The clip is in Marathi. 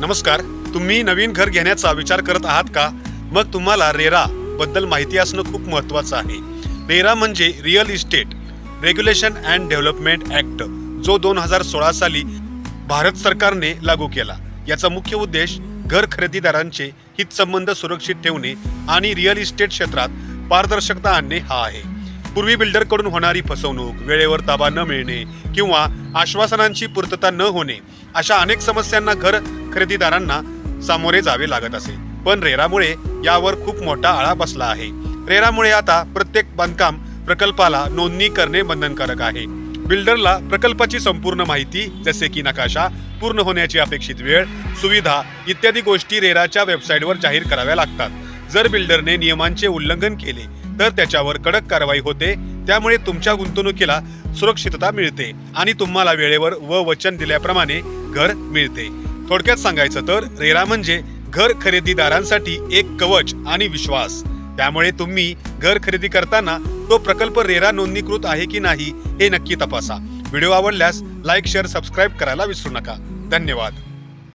नमस्कार. तुम्ही नवीन घर घेण्याचा विचार करत आहात का? मग तुम्हाला रेरा बद्दल माहिती असणं खूप महत्त्वाचं आहे. रेरा म्हणजे real estate regulation and development act, जो 2016 साली भारत सरकारने लागू केला. याचा मुख्य उद्देश घर खरेदीदारांचे हितसंबंध सुरक्षित ठेवणे आणि रिअल इस्टेट क्षेत्रात पारदर्शकता आणणे हा आहे. पूर्वी बिल्डरकडून होणारी फसवणूक, वेळेवर ताबा न मिळणे किंवा आश्वासनांची पूर्तता न होणे अशा अनेक समस्यांना घर खरेदीदारांना सामोरे जावे लागत असे. पण रेरामुळे यावर खूप मोठा आळा बसला आहे. रेरामुळे आता प्रत्येक बांधकाम प्रकल्पाला नोंदणी करणे बंधनकारक आहे. बिल्डरला प्रकल्पाची संपूर्ण माहिती, जसे की नकाशा, पूर्ण होण्याची अपेक्षित वेळ, सुविधा इत्यादी गोष्टी रेराच्या वेबसाईटवर जाहीर कराव्या लागतात. जर बिल्डरने नियमांचे उल्लंघन केले तर त्याच्यावर कडक कारवाई होते. त्यामुळे तुमच्या गुंतवणुकीला सुरक्षितता मिळते आणि तुम्हाला वेळेवर व वचन दिल्याप्रमाणे घर मिळते. थोडक्यात सांगायचं तर रेरा म्हणजे घर खरेदीदारांसाठी एक कवच आणि विश्वास. त्यामुळे तुम्ही घर खरेदी करताना तो प्रकल्प रेरा नोंदणीकृत आहे की नाही हे नक्की तपासा. व्हिडिओ आवडल्यास लाईक, शेअर, सबस्क्राईब करायला विसरू नका. धन्यवाद.